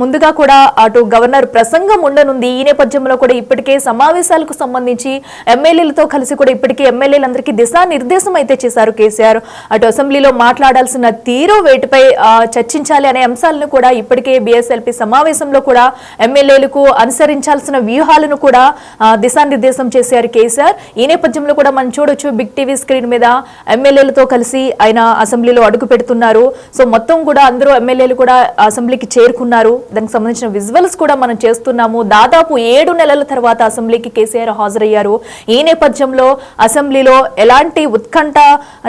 ముందుగా కూడా అటు గవర్నర్ ప్రసంగం ఉండనుంది. ఈ నేపథ్యంలో కూడా ఇప్పటికే సమావేశాలకు సంబంధించి ఎమ్మెల్యేలతో కలిసి కూడా ఇప్పటికే ఎమ్మెల్యేలందరికీ దిశానిర్దేశం అయితే చేశారు కేసీఆర్. అటు అసెంబ్లీలో మాట్లాడాల్సిన తీరు వేటిపై చర్చించాలి అనే అంశాలను కూడా ఇప్పటికే బీఎస్ఎల్పీ సమావేశంలో కూడా ఎమ్మెల్యేలకు అనుసరించాల్సిన వ్యూహాలను కూడా దిశానిర్దేశం చేశారు కేసీఆర్. ఈ నేపథ్యంలో కూడా మనం చూడొచ్చు బిగ్ టీవీ స్క్రీన్ మీద ఎమ్మెల్యేలతో కలిసి ఆయన అసెంబ్లీలో అడుగు పెడుతున్నారు. సో మొత్తం కూడా అందరూ ఎమ్మెల్యేలు కూడా అసెంబ్లీకి చేరుకున్నారు. దానికి సంబంధించిన విజువల్స్ కూడా మనం చేస్తున్నాము. దాదాపు 7 నెలల తర్వాత అసెంబ్లీకి కేసీఆర్ హాజరయ్యారు. ఈ నేపథ్యంలో అసెంబ్లీలో ఎలాంటి ఉత్కంఠ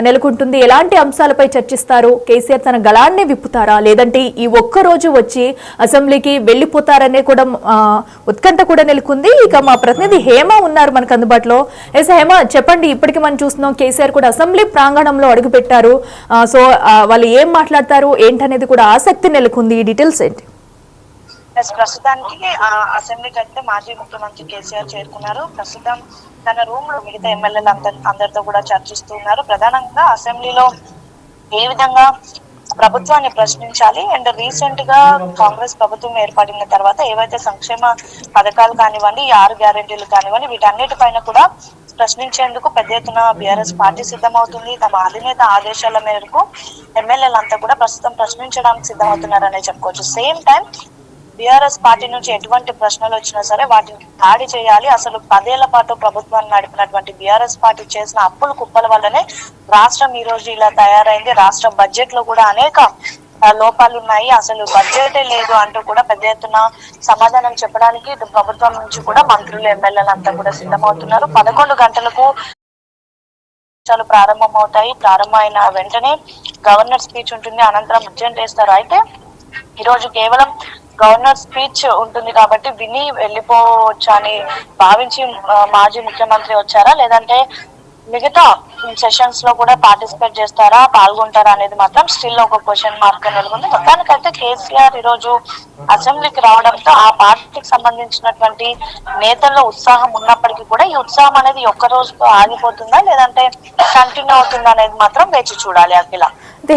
నెలకొంటుంది, ఎలాంటి అంశాలపై చర్చిస్తారు, కేసీఆర్ తన గళాన్ని విప్పుతారా లేదంటే ఈ ఒక్క రోజు వచ్చి అసెంబ్లీకి వెళ్లిపోతారనే కూడా ఉత్కంఠ కూడా నెలకొంది. ఇక మా ప్రతినిధి హేమ ఉన్నారు మనకు అందుబాటులో. ఎస్ హేమ, చెప్పండి. ఇప్పటికీ మనం చూస్తున్నాం కేసీఆర్ కూడా అసెంబ్లీ ప్రాంగణంలో అడుగు పెట్టారు. సో వాళ్ళు ఏం మాట్లాడతారు ఏంటనేది కూడా ఆసక్తి నెలకొంది. ఈ డీటెయిల్స్ ఏంటి? ప్రస్తుతానికి అసెంబ్లీకి అయితే మాజీ ముఖ్యమంత్రి కేసీఆర్ చేరుకున్నారు. ప్రస్తుతం తన రూమ్ లో మిగతా ఎమ్మెల్యేలు అందరితో కూడా చర్చిస్తున్నారు. ప్రధానంగా అసెంబ్లీలో ఏ విధంగా ప్రభుత్వాన్ని ప్రశ్నించాలి అండ్ రీసెంట్ గా కాంగ్రెస్ ప్రభుత్వం ఏర్పడిన తర్వాత ఏవైతే సంక్షేమ పథకాలు కానివ్వండి, 6 గ్యారెంటీలు కానివ్వండి, వీటన్నిటిపైన కూడా ప్రశ్నించేందుకు పెద్ద ఎత్తున బీఆర్ఎస్ పార్టీ సిద్ధమవుతుంది. తమ అధినేత ఆదేశాల మేరకు ఎమ్మెల్యేలంతా కూడా ప్రస్తుతం ప్రశ్నించడానికి సిద్ధమవుతున్నారనే చెప్పుకోవచ్చు. సేమ్ టైం బీఆర్ఎస్ పార్టీ నుంచి ఎటువంటి ప్రశ్నలు వచ్చినా సరే వాటిని దాడి చేయాలి. అసలు 10 ఏళ్ల పాటు ప్రభుత్వాన్ని నడిపినటువంటి బీఆర్ఎస్ పార్టీ చేసిన అప్పుల కుప్పల వల్లనే రాష్ట్రం ఈ రోజు ఇలా తయారైంది. రాష్ట్ర బడ్జెట్ లో కూడా అనేక లోపాలు ఉన్నాయి. అసలు బడ్జెటే లేదు అంటూ కూడా పెద్ద ఎత్తున సమాధానం చెప్పడానికి ప్రభుత్వం నుంచి కూడా మంత్రులు, ఎమ్మెల్యేలు అంతా కూడా సిద్ధమవుతున్నారు. 11 గంటలకు ప్రారంభమవుతాయి. ప్రారంభమైన వెంటనే గవర్నర్ స్పీచ్ ఉంటుంది. అనంతరం అర్జెంట్ వేస్తారు. అయితే ఈ రోజు కేవలం గవర్నర్ స్పీచ్ ఉంటుంది కాబట్టి విని వెళ్ళిపోవచ్చు అని భావించి మాజీ ముఖ్యమంత్రి వచ్చారా లేదంటే మిగతా సెషన్స్ లో కూడా పార్టిసిపేట్ చేస్తారా, పాల్గొంటారా అనేది మాత్రం స్టిల్ ఒక క్వశ్చన్ మార్క్ నెలకొంది. మొత్తానికైతే కేసీఆర్ ఈ రోజు అసెంబ్లీకి రావడంతో ఆ పార్టీకి సంబంధించినటువంటి నేతల్లో ఉత్సాహం ఉన్నప్పటికీ కూడా ఈ ఉత్సాహం అనేది ఒక్క రోజుతో ఆగిపోతుందా లేదంటే కంటిన్యూ అవుతుందా అనేది మాత్రం వేచి చూడాలి. అఖిల,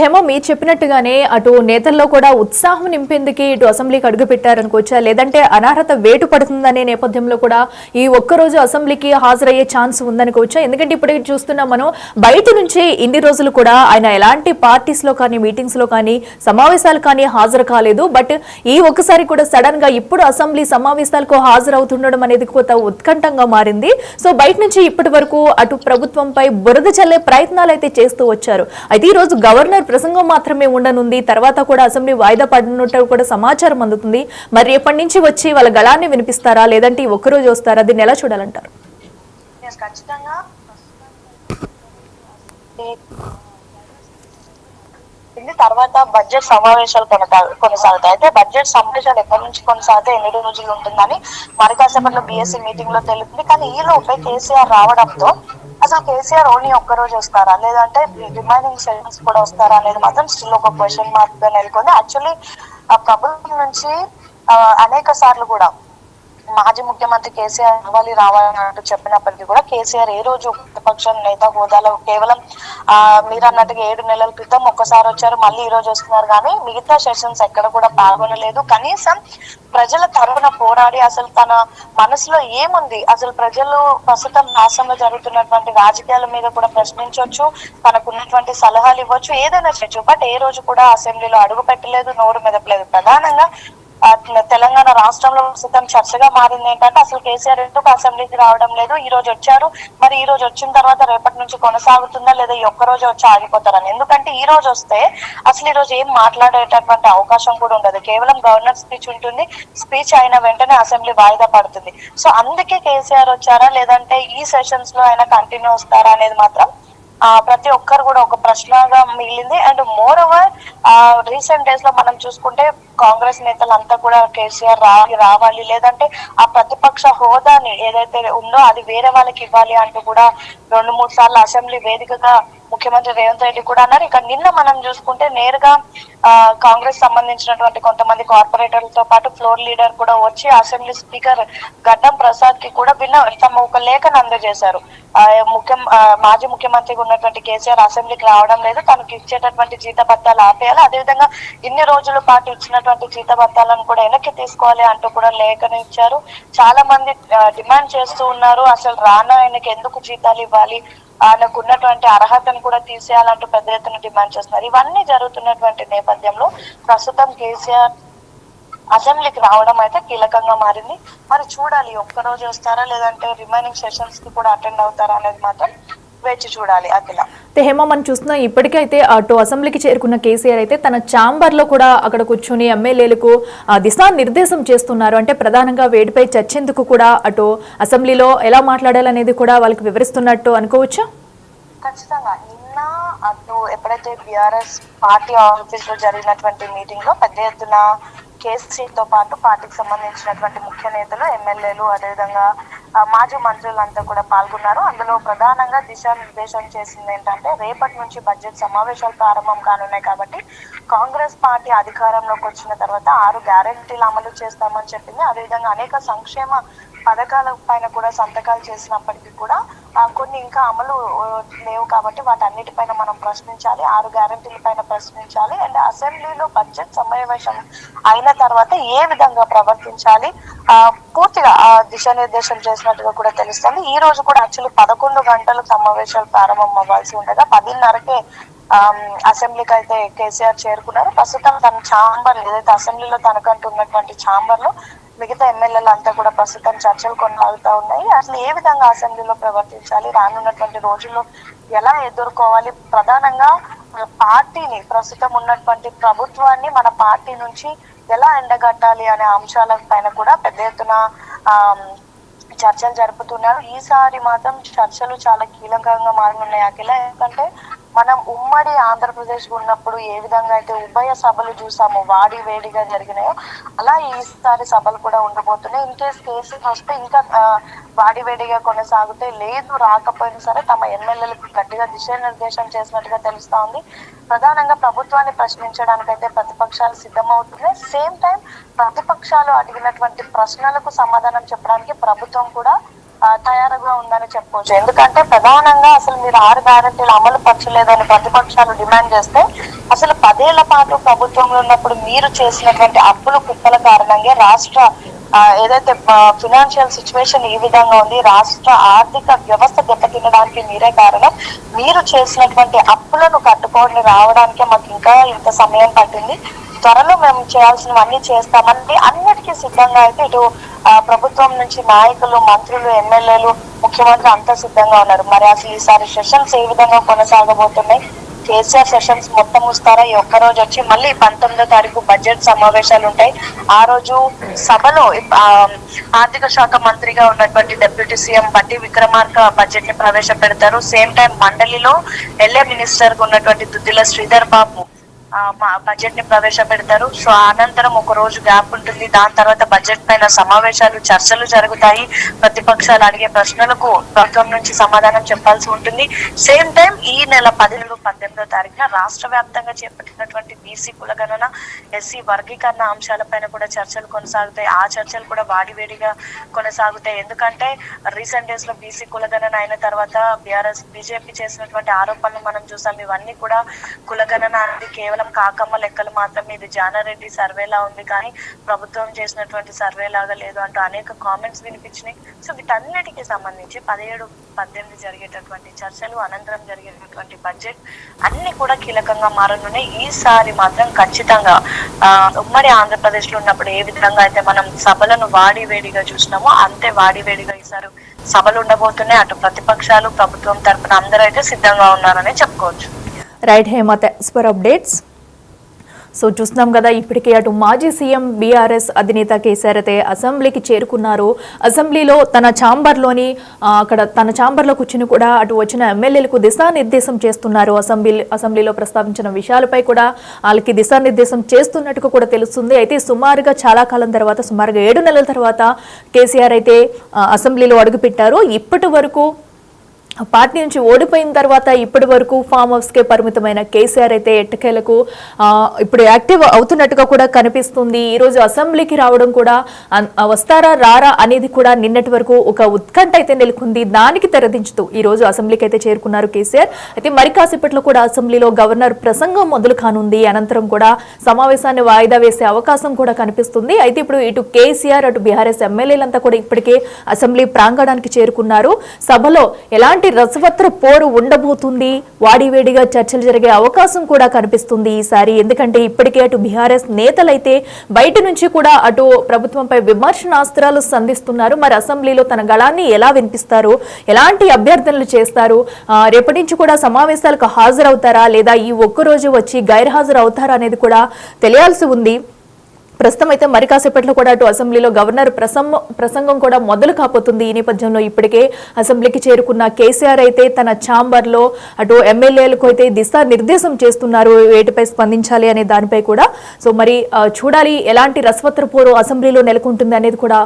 హేమో, మీరు చెప్పినట్టుగానే అటు నేతల్లో కూడా ఉత్సాహం నింపేందుకు ఇటు అసెంబ్లీకి అడుగు పెట్టారనుకోవచ్చా లేదంటే అనర్హత వేటు పడుతుందనే నేపథ్యంలో కూడా ఈ ఒక్కరోజు అసెంబ్లీకి హాజరయ్యే ఛాన్స్ ఉందనుకోవచ్చా? ఎందుకంటే ఇప్పటికీ చూస్తున్నాం మనం బయట నుంచి ఇన్ని రోజులు కూడా ఆయన ఎలాంటి పార్టీస్ లో కానీ, మీటింగ్స్ లో కానీ, సమావేశాలు కానీ హాజరు కాలేదు. బట్ ఈ ఒక్కసారి కూడా సడన్ గా ఇప్పుడు అసెంబ్లీ సమావేశాలకు హాజరవుతుండడం అనేది కొత్త ఉత్కంఠంగా మారింది. సో బయట నుంచి ఇప్పటి వరకు అటు ప్రభుత్వంపై బురద చల్లే ప్రయత్నాలు అయితే చేస్తూ వచ్చారు. అయితే ఈ రోజు గవర్నర్ ప్రసంగం మాత్రమే ఉండనుంది. తర్వాత కూడా అసెంబ్లీ వాయిదా పడినట్టు కూడా సమాచారం అందుతుంది. మరి రేపటి నుంచి వచ్చి వాళ్ళ గళాన్ని వినిపిస్తారా లేదంటే ఒక్కరోజు వస్తారా? దీన్ని ఎలా చూడాలంటారు? ఖచ్చితంగా తర్వాత బడ్జెట్ సమావేశాలు కొనసాగుతాయి. అయితే బడ్జెట్ సమావేశాలు ఎప్పటి నుంచి కొనసాగితే ఎన్ని రోజులు ఉంటుందని మరి కాసేపట్లో బీఎస్సీ మీటింగ్ లో తెలుస్తుంది. కానీ ఈ లోపే కేసీఆర్ రావడంతో అసలు కేసీఆర్ ఓన్లీ ఒక్కరోజు వస్తారా లేదంటే రిమైనింగ్ సెషన్స్ కూడా వస్తారా అనేది మాత్రం స్టిల్ ఒక క్వశ్చన్ మార్క్ గా నెలకొంది. యాక్చువల్లీ ఆ ప్రభుత్వం నుంచి అనేక సార్లు కూడా మాజీ ముఖ్యమంత్రి కేసీఆర్ రావాలని అంటూ చెప్పినప్పటికీ కూడా కేసీఆర్ ఏ రోజు ప్రతిపక్ష నేత హోదాలో కేవలం మీరు అన్నట్టుగా 7 నెలల క్రితం ఒక్కసారి వచ్చారు, మళ్ళీ ఈ రోజు వస్తున్నారు. కానీ మిగతా సెషన్స్ ఎక్కడ కూడా పాల్గొనలేదు. కనీసం ప్రజల తరఫున పోరాడి అసలు తన మనసులో ఏముంది, అసలు ప్రజలు ప్రస్తుతం రాష్ట్రంలో జరుగుతున్నటువంటి రాజకీయాల మీద కూడా ప్రశ్నించవచ్చు, తనకున్నటువంటి సలహాలు ఇవ్వచ్చు, ఏదైనా చేయొచ్చు. బట్ ఏ రోజు కూడా అసెంబ్లీలో అడుగు పెట్టలేదు, నోరు మెదపలేదు. ప్రధానంగా తెలంగాణ రాష్ట్రంలో ప్రస్తుతం చర్చగా మారింది ఏంటంటే అసలు కేసీఆర్ ఎందుకు అసెంబ్లీకి రావడం లేదు, ఈ రోజు వచ్చారు, మరి ఈ రోజు వచ్చిన తర్వాత రేపటి నుంచి కొనసాగుతుందా లేదా ఈ ఒక్క రోజు వచ్చి ఆగిపోతారని. ఎందుకంటే ఈ రోజు వస్తే అసలు ఈ రోజు ఏం మాట్లాడేటటువంటి అవకాశం కూడా ఉండదు. కేవలం గవర్నర్ స్పీచ్ ఉంటుంది. స్పీచ్ అయిన వెంటనే అసెంబ్లీ వాయిదా పడుతుంది. సో అందుకే కేసీఆర్ వచ్చారా లేదంటే ఈ సెషన్స్ లో ఆయన కంటిన్యూ వస్తారా అనేది మాత్రం ప్రతి ఒక్కరు కూడా ఒక ప్రశ్నగా మిగిలింది. And more over recent days లో మనం చూసుకుంటే కాంగ్రెస్ నేతలంతా కూడా కేసీఆర్ రావాలి లేదంటే ఆ ప్రతిపక్ష హోదాని ఏదైతే ఉందో అది వేరే వాళ్ళకి ఇవ్వాలి అంటూ కూడా 2-3 సార్లు అసెంబ్లీ వేదికగా ముఖ్యమంత్రి రేవంత్ రెడ్డి కూడా అన్నారు. ఇక నిన్న మనం చూసుకుంటే నేరుగా కాంగ్రెస్ సంబంధించినటువంటి కొంతమంది కార్పొరేటర్లతో పాటు ఫ్లోర్ లీడర్ కూడా వచ్చి అసెంబ్లీ స్పీకర్ గడ్డం ప్రసాద్ కి కూడా తమ ఒక లేఖను అందజేశారు. మాజీ ముఖ్యమంత్రిగా ఉన్నటువంటి కేసీఆర్ అసెంబ్లీకి రావడం లేదు, తనకు ఇచ్చేటటువంటి జీతభత్యాలు ఆపేయాలి, అదేవిధంగా ఇన్ని రోజుల పాటు ఇచ్చినటువంటి ఇచ్చినటువంటి జీతభత్యాలను కూడా వెనక్కి తీసుకోవాలి అంటూ కూడా లేఖను ఇచ్చారు. చాలా మంది డిమాండ్ చేస్తూ ఉన్నారు, అసలు రానా ఆయనకి ఎందుకు జీతాలు ఇవ్వాలి, ఆయనకు ఉన్నటువంటి అర్హతను కూడా తీసేయాలంటూ పెద్ద ఎత్తున డిమాండ్ చేస్తున్నారు. ఇవన్నీ జరుగుతున్నటువంటి నేపథ్యంలో ప్రస్తుతం కేసీఆర్ అసెంబ్లీకి రావడం అయితే కీలకంగా మారింది. మరి చూడాలి, ఒక్కరోజు వస్తారా లేదంటే రిమైనింగ్ సెషన్స్ కి కూడా అటెండ్ అవుతారా అనేది మాత్రం వేచి చూడాలి. అఖిల, హేమ, మనం చూస్తున్నాం ఇప్పటికైతే అటు అసెంబ్లీకి చేరుకున్న కేసీఆర్ అయితే తన ఛాంబర్ లో కూడా అక్కడ కూర్చొని ఎమ్మెల్యేలకు దిశానిర్దేశం చేస్తున్నారు. అంటే ప్రధానంగా వేడిపై చర్చేందుకు కూడా అటు అసెంబ్లీలో ఎలా మాట్లాడాలనేది కూడా వాళ్ళకి వివరిస్తున్నట్టు అనుకోవచ్చా? ఖచ్చితంగా నిన్న అటు ఎప్పుడైతే బీఆర్ఎస్ పార్టీ ఆఫీస్ లో జరిగినటువంటి మీటింగ్ లో పెద్ద ఎత్తున కేసీతో పాటు పార్టీకి సంబంధించినటువంటి ముఖ్య నేతలు, ఎమ్మెల్యేలు, అదేవిధంగా మాజీ మంత్రులంతా కూడా పాల్గొన్నారు. అందులో ప్రధానంగా దిశానిర్దేశం చేసింది ఏంటంటే రేపటి నుంచి బడ్జెట్ సమావేశాలు ప్రారంభం కానున్నాయి కాబట్టి కాంగ్రెస్ పార్టీ అధికారంలోకి వచ్చిన తర్వాత 6 గ్యారెంటీలు అమలు చేస్తామని చెప్పింది. అదేవిధంగా అనేక సంక్షేమ పథకాల పైన కూడా సంతకాలు చేసినప్పటికీ కూడా కొన్ని ఇంకా అమలు లేవు కాబట్టి వాటన్నిటిపైన మనం ప్రశ్నించాలి, 6 గ్యారెంటీల పైన ప్రశ్నించాలి. అండ్ అసెంబ్లీలో బడ్జెట్ సమావేశం అయిన తర్వాత ఏ విధంగా ప్రవర్తించాలి పూర్తిగా దిశానిర్దేశం చేసినట్టుగా కూడా తెలుస్తుంది. ఈ రోజు కూడా యాక్చువల్లీ 11 గంటలు సమావేశాలు ప్రారంభం అవ్వాల్సి ఉండగా 10:30కే అసెంబ్లీకి అయితే కేసీఆర్ చేరుకున్నారు. ప్రస్తుతం తన ఛాంబర్ ఏదైతే అసెంబ్లీలో తనకంటూ ఉన్నటువంటి ఛాంబర్ లో మిగతా ఎమ్మెల్యేలు అంతా కూడా ప్రస్తుతం చర్చలు కొనసాగుతూ ఉన్నాయి. అసలు ఏ విధంగా అసెంబ్లీలో ప్రవర్తించాలి, రానున్నటువంటి రోజుల్లో ఎలా ఎదుర్కోవాలి, ప్రధానంగా పార్టీని ప్రస్తుతం ఉన్నటువంటి ప్రభుత్వాన్ని మన పార్టీ నుంచి ఎలా ఎండగట్టాలి అనే అంశాల పైన కూడా పెద్ద ఎత్తున చర్చలు జరుపుతున్నారు. ఈసారి మాత్రం చర్చలు చాలా కీలకంగా మారనున్నాయి అఖిల. ఎందుకంటే మనం ఉమ్మడి ఆంధ్రప్రదేశ్ ఉన్నప్పుడు ఏ విధంగా అయితే ఉభయ సభలు చూసామో వాడి వేడిగా జరిగినాయో అలా ఈసారి సభలు కూడా ఉండబోతున్నాయి. ఇన్ కేస్ కేసీఆర్ వస్తే ఇంకా వాడి వేడిగా కొనసాగితే, లేదు రాకపోయినా సరే తమ ఎమ్మెల్యేలకు గట్టిగా దిశానిర్దేశం చేసినట్టుగా తెలుస్తా ఉంది. ప్రధానంగా ప్రభుత్వాన్ని ప్రశ్నించడానికైతే ప్రతిపక్షాలు సిద్ధమవుతున్నాయి. సేమ్ టైం ప్రతిపక్షాలు అడిగినటువంటి ప్రశ్నలకు సమాధానం చెప్పడానికి ప్రభుత్వం కూడా తయారుగా ఉందని చెప్పుకోవచ్చు. ఎందుకంటే ప్రధానంగా అసలు మీరు 6 గ్యారెంటీలు అమలు పరచలేదని ప్రతిపక్షాలు డిమాండ్ చేస్తే అసలు 10 ఏళ్ల పాటు ప్రభుత్వంలో ఉన్నప్పుడు మీరు చేసినటువంటి అప్పుల కుప్పల కారణంగా రాష్ట్ర ఏదైతే ఫినాన్షియల్ సిచ్యువేషన్ ఈ విధంగా ఉంది, రాష్ట్ర ఆర్థిక వ్యవస్థ దెబ్బతినడానికి మీరే కారణం, మీరు చేసినటువంటి అప్పులను కట్టుకొని రావడానికే మాకు ఇంకా ఇంత సమయం పట్టింది, త్వరలో మేము చేయాల్సినవన్నీ చేస్తామని అన్నిటికీ సిద్ధంగా అయితే ఇటు ప్రభుత్వం నుంచి నాయకులు, మంత్రులు, ఎమ్మెల్యేలు, ముఖ్యమంత్రి అంతా సిద్ధంగా ఉన్నారు. మరి అసలు ఈసారి సెషన్స్ ఏ విధంగా కొనసాగబోతున్నాయి, కేసీఆర్ సెషన్స్ మొత్తం వస్తారా, ఈ ఒక్కరోజు వచ్చి మళ్ళీ 19వ తారీఖు బడ్జెట్ సమావేశాలు ఉంటాయి. ఆ రోజు సభలో ఆర్థిక శాఖ మంత్రిగా ఉన్నటువంటి డిప్యూటీ సీఎం బట్టి విక్రమార్క బడ్జెట్ ని ప్రవేశపెడతారు. సేమ్ టైం మండలిలో ఎల్ఏ మినిస్టర్ గా ఉన్నటువంటి దుద్దిల శ్రీధర్ బాబు బడ్జెట్ ని ప్రవేశపెడతారు. సో అనంతరం ఒక రోజు గ్యాప్ ఉంటుంది. దాని తర్వాత బడ్జెట్ పైన సమావేశాలు, చర్చలు జరుగుతాయి. ప్రతిపక్షాలు అడిగే ప్రశ్నలకు ప్రభుత్వం నుంచి సమాధానం చెప్పాల్సి ఉంటుంది. సేమ్ టైం ఈ నెల 18వ తారీఖున రాష్ట్ర వ్యాప్తంగా చేపట్టినటువంటి బీసీ కులగణన, ఎస్సీ వర్గీకరణ అంశాలపైన కూడా చర్చలు కొనసాగుతాయి. ఆ చర్చలు కూడా వాడివేడిగా కొనసాగుతాయి. ఎందుకంటే రీసెంట్ డేస్ లో బీసీ కులగణన అయిన తర్వాత బీజేపీ చేసినటువంటి ఆరోపణలు మనం చూసాం. ఇవన్నీ కూడా కులగణన అనేది కేవలం కాకమ్మ లెక్కలు మాత్రమే, ఇది జానారెడ్డి సర్వేలా ఉంది కానీ ప్రభుత్వం చేసినటువంటి సర్వే లాగా లేదు అంటూ అనేక కామెంట్స్ వినిపించినాయి. సో వీటన్నిటికీ సంబంధించి 17, 18 జరిగేటటువంటి చర్చలు, అనంతరం జరిగేటటువంటి బడ్జెట్ అన్ని కూడా కీలకంగా మారనున్నాయి. ఈసారి మాత్రం ఖచ్చితంగా ఉమ్మడి ఆంధ్రప్రదేశ్ లో ఉన్నప్పుడు ఏ విధంగా అయితే మనం సభలను వాడివేడిగా చూసినామో అంతే వాడివేడిగా ఈసారి సభలు ఉండబోతున్నాయి. అటు ప్రతిపక్షాలు, ప్రభుత్వం తరఫున అందరూ అయితే సిద్ధంగా ఉన్నారని చెప్పుకోవచ్చు. Right Hema, thanks for updates. So చూస్తున్నాం కదా, ఇప్పటికే అటు మాజీ సీఎం బీఆర్ఎస్ అధినేత కేసీఆర్ అయితే అసెంబ్లీకి చేరుకున్నారు. అసెంబ్లీలో తన ఛాంబర్లో కూర్చుని కూడా అటు వచ్చిన ఎమ్మెల్యేలకు దిశానిర్దేశం చేస్తున్నారు. అసెంబ్లీలో ప్రస్తావించిన విషయాలపై కూడా వాళ్ళకి దిశానిర్దేశం చేస్తున్నట్టుగా కూడా తెలుస్తుంది. అయితే సుమారుగా చాలా కాలం తర్వాత, సుమారుగా 7 నెలల తర్వాత కేసీఆర్ అయితే అసెంబ్లీలో అడుగుపెట్టారు. ఇప్పటి వరకు పార్టీ నుంచి ఓడిపోయిన తర్వాత ఇప్పటి వరకు ఫామ్ హౌస్ కే పరిమితమైన కేసీఆర్ అయితే ఎట్టకేలకు ఇప్పుడు యాక్టివ్ అవుతున్నట్టుగా కూడా కనిపిస్తుంది. ఈ రోజు అసెంబ్లీకి రావడం కూడా వస్తారా రారా అనేది కూడా నిన్నటి వరకు ఒక ఉత్కంఠ అయితే నెలకొంది. దానికి తెరదించుతూ ఈ రోజు అసెంబ్లీకి అయితే చేరుకున్నారు కేసీఆర్. అయితే మరి కాసేపట్లో కూడా అసెంబ్లీలో గవర్నర్ ప్రసంగం మొదలు కానుంది. అనంతరం కూడా సమావేశాన్ని వాయిదా వేసే అవకాశం కూడా కనిపిస్తుంది. అయితే ఇప్పుడు ఇటు కేసీఆర్ అటు బీఆర్ఎస్ ఎమ్మెల్యేలంతా కూడా ఇప్పటికే అసెంబ్లీ ప్రాంగణానికి చేరుకున్నారు. సభలో ఎలాంటి రసవత్ర పోరు ఉండబోతుంది, వాడివేడిగా చర్చలు జరిగే అవకాశం కూడా కనిపిస్తుంది ఈసారి. ఎందుకంటే ఇప్పటికే అటు బీఆర్ఎస్ నేతలైతే బయట నుంచి కూడా అటు ప్రభుత్వంపై విమర్శనాస్త్రాలు సంధిస్తున్నారు. మరి అసెంబ్లీలో తన గళాన్ని ఎలా వినిపిస్తారు, ఎలాంటి అభ్యర్థనలు చేస్తారు, రేపటి నుంచి కూడా సమావేశాలకు హాజరవుతారా లేదా ఈ ఒక్కరోజు వచ్చి గైర్హాజరు అవుతారా అనేది కూడా తెలియాల్సి ఉంది. ప్రస్తుతం అయితే మరి కాసేపట్లో కూడా అటు అసెంబ్లీలో గవర్నర్ ప్రసంగం కూడా మొదలు కాబోతుంది. ఈ నేపథ్యంలో ఇప్పటికే అసెంబ్లీకి చేరుకున్న కేసీఆర్ అయితే తన ఛాంబర్లో అటు ఎమ్మెల్యేలకు అయితే దిశా నిర్దేశం చేస్తున్నారు వేటిపై స్పందించాలి అనే దానిపై కూడా. సో మరి చూడాలి ఎలాంటి రసవత్ర పోరు అసెంబ్లీలో నెలకొంటుంది అనేది కూడా